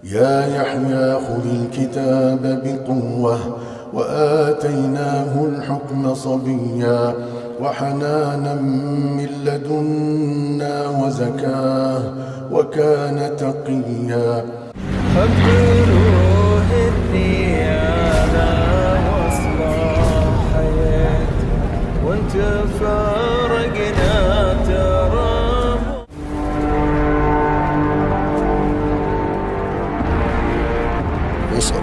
يا يحيى خذ الكتاب بقوة وآتيناه الحكم صبيا وحنانا من لدنا وزكاة وكان تقيا. فكروه النيابة واصبح حياة وانت فارقنا ترى. وصل.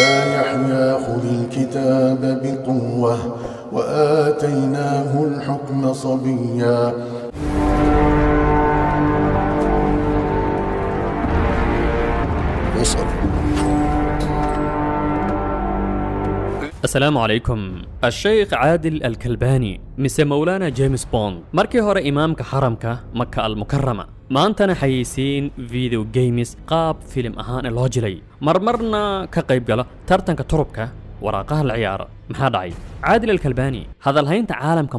يا يحيى خذ الكتاب بقوة وآتيناه الحكم صبيا. وصل. السلام عليكم. الشيخ عادل الكلباني mise مولانا جيمس بوند markii hore imaamka xaramka maka almukarama maantana xayeysiin video games qaab filim ahaan loo jilay marmarna ka qayb gala tartanka turubka waraaqaha la ciyaara. maxaa dhacay caadil alkalbaani hadalhaynta caalamka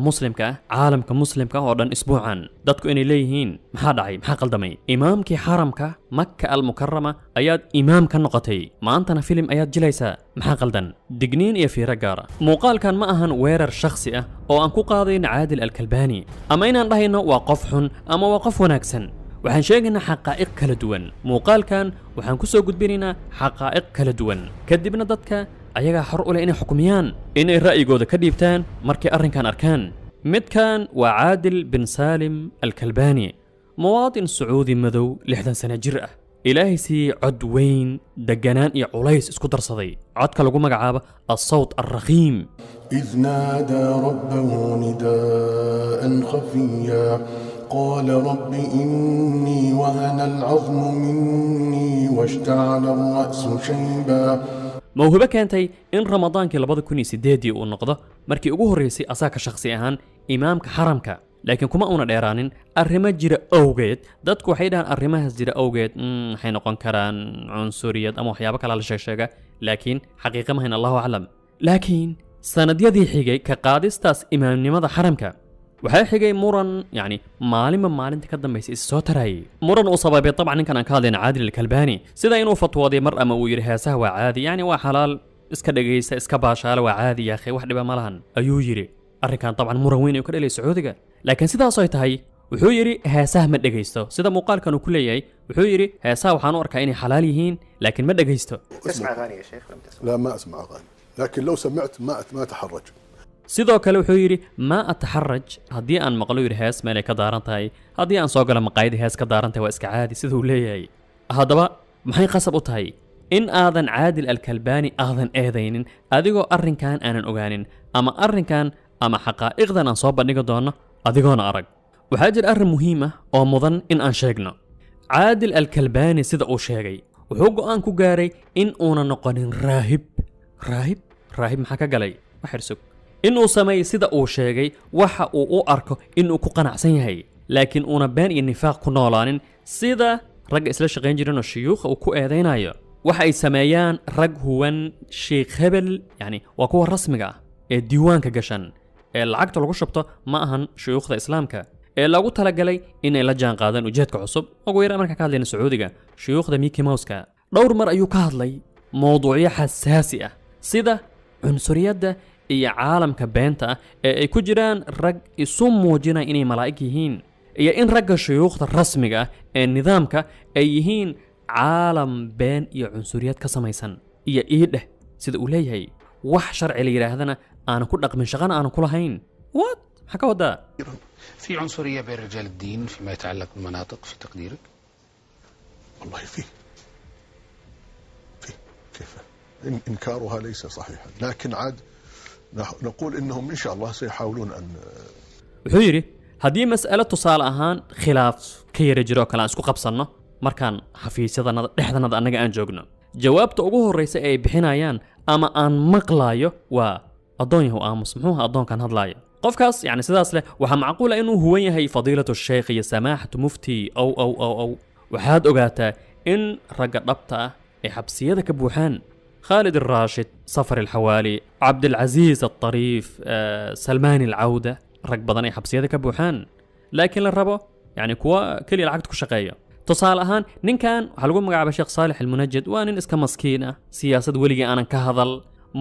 muslimka oo dhan isbuucan dadku inay leeyihiin maxaa dhacay maxaa qaldamay imaamkii xaramka makka almukarama ayaad imaam ka noqotay maantana filim ayaad jilaysaa maxaa qaldan digniin iyo fiiro gaara. muuqaalkan ma ahan weerar shakhsi ah oo aan ku qaadayno caadil alkalbaani ama inaan dhahayno waa qof xun ama waa qof wanaagsan. waxaan sheegaynaa xaqaa'iq kala duwan. muuqaalkan waxaan ku soo gudbinaynaa xaqaa'iq kala duwan kadibna dadka ayagaa xor u leh inay xukumiyaan inay ra'yigooda ka dhiibtaan markay arrinkan arkaan. midkan waa caadil bin saalim alkalbaani muwaadin sacuudi madow 60 sano jir ah ilaahay siiyey cod weyn deganaan iyo culays isku darsaday codka lagu magacaabo الصوت الرخيم. إذ نادى ربه نداء خفيا قال رب إني وهن العظم مني واشتعل الرأس شيبا. موهبة keentay in ramadaankii 2008 uu noqdo markii ugu horeysay asaaka shakhsi ahaan imaamka xaramka laakiin kuma una dheeraanin arrimo jira awgeed. dadku waxay dhahaan arrimahaas jira awgeed waxay noqon karaan cunsuriyad ama waxyaabo kale la sheega laakiin xaqiiqo ma hayn Allahu aclam. laakiin sanadyadii xigay ka qaadistaas imaamnimada xaramka waxaa xigay muran maalinta ka dambaysay is soo tarayay muran uu sababay طبعا ninkan aan ka hadlayna caadil alkalbaani sida inuu fatwooday mar ama uu yiri heesaha waa caadi waa xalaal iska dhageysta iska baashaala waa caadi ya akhi wax dhiba ma lahan ayuu yiri. arrinkan طبعا muran weyn ay ka dhalay Sacuudiga laakiin sidaas ay tahay wuxuu yiri heesaha ma dhageysto sida muuqaalkan uu ku leeyahay wuxuu yiri heesaha waxaan u arkaa inay xalaal yihiin laakiin ma dhageysto. تسمع اغاني يا شيخ لم تسمع؟ لا ما اسمع اغاني لكن لو سمعت ما اتحرج. sidoo kale wuxuu yiri ma ataxaraj haddii aan maqlo yiri hees meel ay ka daaran tahay haddii aan soo galo maqaayadii hees ka daaran tahay waa iska caadi siduu leeyahay. haddaba maxay qasab u tahay in aadan caadil alkalbaani aadan eedaynin adigoo arrinkan aanan ogaanin ama arrinkan ama xaqaa'iqdan aan soo bandhigi doono adigoona arag. waxaa jira arrin muhiim ah oo mudan in aan sheegno. caadil alkalbaani sida uu sheegay wuxuu go'aan ku gaaray in uuna noqonin raahib maxaa ka galay waxarsug inuu sameeyo sida uu sheegay waxa uu u arko inuu ku qanacsan yahay laakiin uuna been iyo nifaaq ku noolaanin sida ragga isla shaqayn jireen oo shuyuukha uu ku eedaynayo. waxa ay sameeyaan rag huwan sheekh hebel waa kuwa rasmiga ah ee diiwaanka gashan ee lacagta lagu shubto ma ahan shuyuukhda islaamka ee lagu talagalay inay la jaan qaadaan ujeedka cusub. ugu yara marka ka hadlayna Sacuudiga shuyuukhda Mickey Mouse-ka dhowr mar ayuu ka hadlay mowduucyo xasaasi ah sida cunsuriyadda iyo caalamka beenta ah ee ay ku jiraan rag isu muujinaya inay malaa'ig yihiin iyo in ragga shuyuukhda rasmiga ah ee nidaamka ay yihiin caalam been iyo cunsuriyad ka samaysan iyo iidheh sida uu leeyahay wax sharci la yiraahdana aan ku dhaqmin shaqana aan ku lahayn. what maxaa ka wadaa في عنصرية بين رجال الدين فيما يتعلق بالمناطق في تقديرك؟ والله فيه كيف انكارها ليس صحيحا لكن عاد نقول انهم ان شاء الله سيحاولون ان. wuxuu yiri haddii mas'alo tusaale ahaan khilaaf ka yara jiro kala isku qabsanno markaan xafiisyadanada dhexdanada anaga aan joogno jawaabta ugu horeysa ay bixinayaan ama aan maqlaayo waa adoonyahu aamus muxuu adoonkan hadlaayo qofkaas sidaas leh waxa macquul ah inuu huwan yahay fadiilatu sheekh iyo samaahatu mufti aw waxaad ogaataa in ragga dhabta ah ay xabsiyada ka buuxaan. خالد الراشد صفر الحوالي عبد العزيز الطريف سلمان العودة rag badan ay xabsiyada ka buuxaan laakiin la rabo يعني kuwa kaliya lacagta ku shaqeeya tusaale ahaan ninkan waxaa lagu magacaabay sheekh saalix almunajid waa nin iska maskiin ah siyaasad weligii aanan ka hadal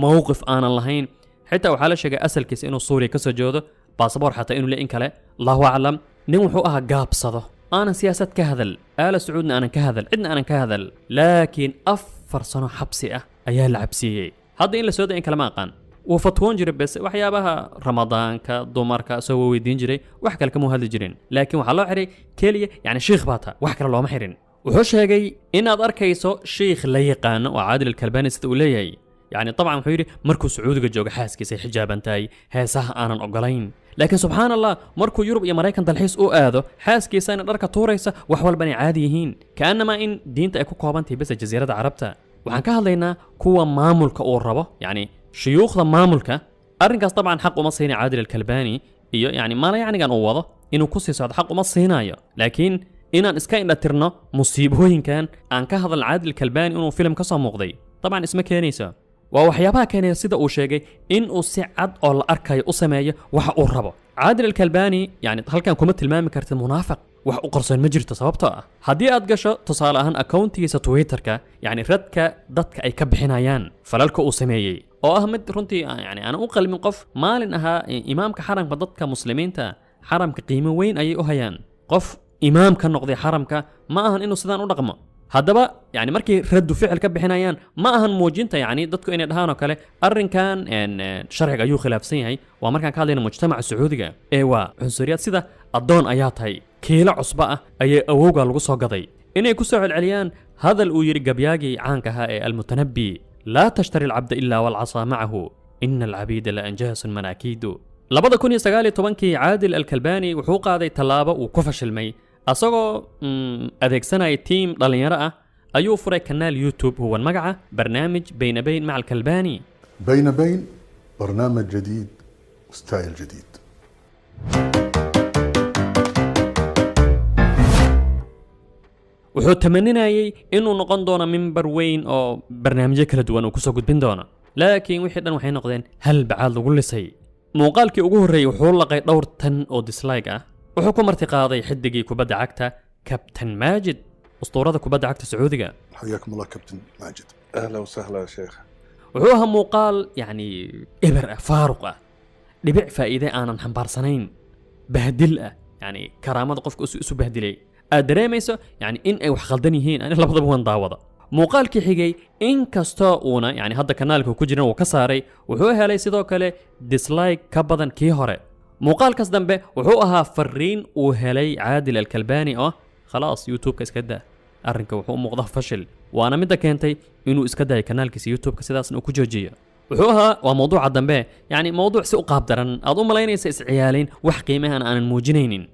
mowqif aanan lahayn xitaa waxaa la sheegay asalkiisa inuu suuriya ka soo jeedo baasaboor xataa inuu le in kale allahu aclam nin wuxuu ahaa gaabsado aanan siyaasad ka hadal aala sacuudna aanan ka hadal cidna aanan ka hadal laakiin 4 sano xabsi ah ayaa la cabsiiyey hadda in la soo day in kale ma aqaan wuu fatwoon jiray bes waxyaabaha ramadaanka dumarka soo weydiin jiray wax kale kama hadli jirin laakiin waxaa loo xiray keliya yani sheekh baata wax kale looma xirin wuxuu sheegay inaad arkayso sheekh la yaqaano oo caadil alkalbaani sida uu leeyahay يعني طبعا wuxuu yiri markuu sacuudiga jooga xaaskiisa xijaaban tahay heesaha aanan ogolayn laakiin subxaan allah markuu yurub iyo maraykan dalxiis u aado xaaskiisa in dharka tuuraysa wax walba ay caadi yihiin kaanama in diinta ay ku koobantahay bas jasiirada carabta waxaan ka hadlaynaa kuwa maamulka uu rabo yani shuyuukhda maamulka arrinkaas طبعا xaq uma siina caadil alkalbaani iyo yani mala yacnigan uu wado inuu ku sii socdo xaq uma siinayo laakiin inaan iska indhatirno musiibooyinkan aan ka hadal caadil alkalbaani inuu film ka soo muuqday طبعا isma keenayso waa waxyaabaha keenaya sida uu sheegay in uu si cad oo la arkayo u sameeyo waxa uu rabo caadil alkalbaani yani halkan kuma tilmaami kartid munaafiq wax u qarsoon ma jirto sababtoo ah haddii aad gasho tusaale ahaan accountigiisa twitterka yani radka dadka ay ka bixinayaan falalka uu sameeyey oo ah mid runtii yani aan u qalmin qof maalin ahaa imaamka xaramka dadka muslimiinta xaramka qiimo weyn ayay u hayaan qof imaam ka noqday xaramka ma ahan inuu sidaan u dhaqmo haddaba yani markii raddu ficil ka bixinayaan ma ahan muujinta yani dadku inay dhahaan oo kale arrinkan sharciga ayuu khilaafsan yahay waa markaan ka hadlayna mujtamaca sacuudiga ee waa cunsuriyad sida addoon ayaa tahay kiilo cusba ah ayay awowga lagu soo gaday inay ku soo celceliyaan hadal uu yidhi gabyaagii caanka ahaa ee almutanabbi laa tashtari alcabda ilaa walcasaa macahu ina alcabiida la anjaasun manaakiidu 2019 caadil alkalbaani wuxuu qaaday tallaabo uu ku fashilmay asagoo adeegsanaya tiim dhalinyaro ah ayuu furay kanaal youtube huwa magaca barnaamij bayna bayn maca alkalbaani بين بين برنامج جديد ستايل جديد. wuxuu tamaninayay inuu noqon doono mimbar weyn oo barnaamijyo kala duwan uu kusoo gudbin doono laakiin wixii dhan waxay noqdeen hal bacaad lagu lisay muuqaalkii ugu horreeyey wuxuu laqay dhowr tan oo dislike ah wuxuu ku marti qaaday xidigii kubadda cagta kabtan maajid اسطورada kubadda cagta sacuudiga حياكم الله كابتن ماجد. اهلا وسهلا يا شيخ. wuxuu ahaa muuqaal yani eber ah faaruq ah dhibic faa'iide aanan xambaarsanayn bahdil ah yani karaamada qofka isu bahdilay aad dareemayso yani in ay wax khaldan yihiin ani labadaba waan daawada muuqaalkii xigay in kastoo uuna yani hadda kanaalka ku jiran uu ka saaray wuxuu helay sidoo kale dislike ka badan kii hore muuqaalkaas dambe wuxuu ahaa fariin uu helay caadil alkalbaani oo khalaas youtube-ka iska daa arrinka wuxuu u muuqdaa fashil waana midda keentay inuu iska dayo kanaalkiisa youtube-ka sidaasna uu ku joojiyo wuxuu ahaa waa mawduuca dambe yani mawduuc si u qaab daran aad u malaynaysa isciyaalayn wax qiimahan aanan muujinaynin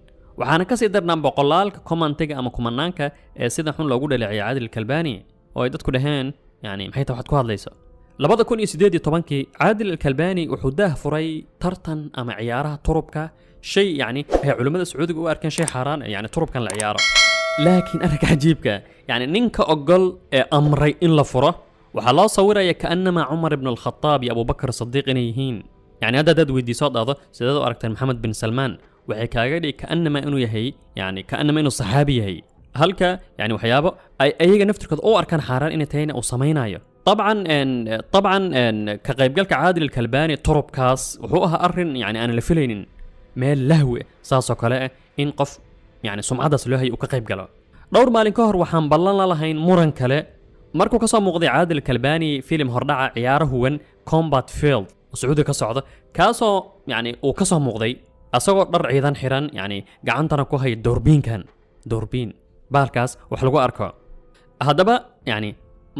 waxaana kasii darnaan boqolaalka commentiga ama kumanaanka ee sida xun loogu dhaleeciyay caadil alkalbaani oo ay dadku dhaheen yani maxay tahay waxaad ku hadlayso 2018 caadil alkalbaani wuxuu daah furay tartan ama ciyaaraha turubka shay yani ay culimada sacuudiga u arkeen shay xaaraan yani turubkan la ciyaaro laakiin arrinka cajiibka yani ninka ogol ee amray in la furo waxaa loo sawiraya kaanama cumar ibn alkhataab iyo abubakar sadiiq inay yihiin yani hadda dad weydiisoo dhahdo sideed u aragteen maxamed bin salmaan waxay kaaga dhigi kaanama inuu yahay yani kaanama inuu saxaabi yahay halka yani waxyaabo ay ayaga naftirkooda u arkaan xaaraan inay tahayna uu samaynayo طبعا ka qaybgalka caadil alkalbaani turubkaas wuxuu ahaa arrin yani aan la filaynin meel lahwi saasoo kale ah in qof yani sumcadaas loo hayay uu ka qayb galo dhowr maalin ka hor waxaan ballan la lahayn muran kale markuu ka soo muuqday caadil alkalbaani filim hordhaca ciyaaro huwan combat field oo sacuudiga ka socda kaasoo yani uu ka soo muuqday asagoo dhar ciidan xiran yani gacantana ku haya doorbiin baalkaas wax lagu arko haddaba yani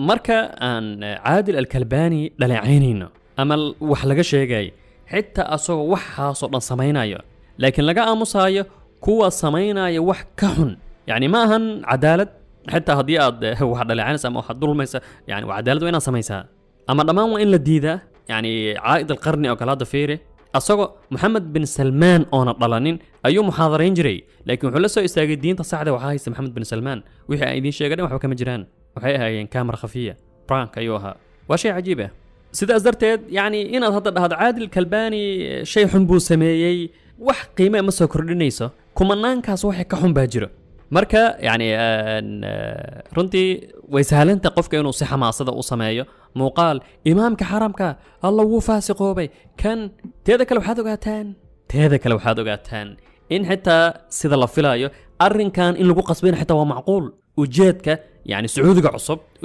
marka aan caadil alkalbaani dhaleecaynayno ama wax laga sheegay xitaa asagoo waxaasoo dhan samaynayo laakiin laga aamusayo kuwa samaynaya wax ka xun yani ma ahan cadaalad xitaa haddii aad wax dhaleecaynaysa ama waxaad dulmaysa yani waa cadaalad waa inaad samaysaa ama dhammaan waa in la diidaa yani caa'id alqarni oo kale hadda fiiri asagoo maxamed bin salmaan oona dhalanin ayuu muxaadarayn jiray laakiin wuxuu la soo istaagay diinta saxda waxaa haysta maxamed bin salmaan wixii ay idiin sheegadeen waxba kama jiraan waxay ahaayeen kaamara khafiya prank ayuu ahaa waa shay cajiib ah sidaas darteed yani inaad hadda dhahdo caadil kalbaani shay xun buu sameeyey wax qiime ma soo kordhinayso kumanaankaas waxay ka xun baa jiro marka yani runtii way sahlanta qofka inuu si xamaasada u sameeyo muuqaal imaamka xaramka alla wuu faasiqoobay kan teeda kale waxaad ogaataan in xitaa sida la filayo arrinkan in lagu qasbayna xitaa waa macquul ujeedka yani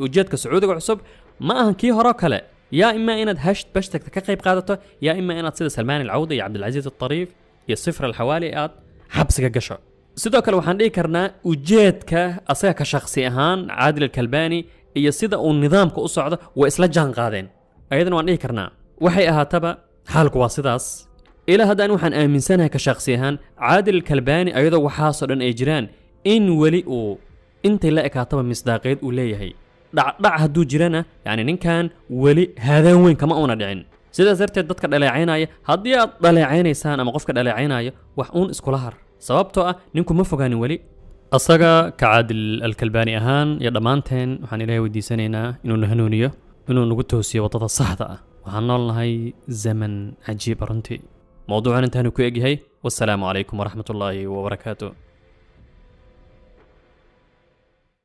ujeedka sacuudiga cusub ma ahan kii hore kale yaa ima inaad hashtagta ka qayb qaadato yaa ima inaad sida Salmaan al-Awda iyo Cabdilcaziz al-Tariif iyo Sifr al-Hawaali aad xabsiga gasho sidoo kale waxaan dhihi karnaa ujeedka asaga ka shakhsi ahaan Caadil al-Kalbani iyo sida uu nidaamka u socdo way isla jaan qaadeen ayadana waan dhihi karnaa waxay ahaataba xaalku waa sidaas ilaa haddaan waxaan aaminsanahay ka shakhsi ahaan Caadil al-Kalbani ayadoo waxaasoo dhan ay jiraan in weli uu intay la ekaataba misdaaqeed uu leeyahay dhac hadduu jirana yani ninkan weli haadaan weyn kama una dhicin sidaas darteed dadka dhaleecaynaya haddii aad dhaleecaynaysaan ama qofka dhaleecaynaya wax uun iskula har sababtoo ah ninku ma fogaanin weli asaga ka Caadil al-Kalbani ahaan iyo dhammaanteen waxaan ilaahay weydiisanaynaa inuu na hanuuniyo inuu nagu toosiyo waddada saxda ah waxaan noolnahay zaman cajiib runtii mowduucan intaanu ku egyahay wassalaamu calaykum waraxmatullaahi wabarakaatuh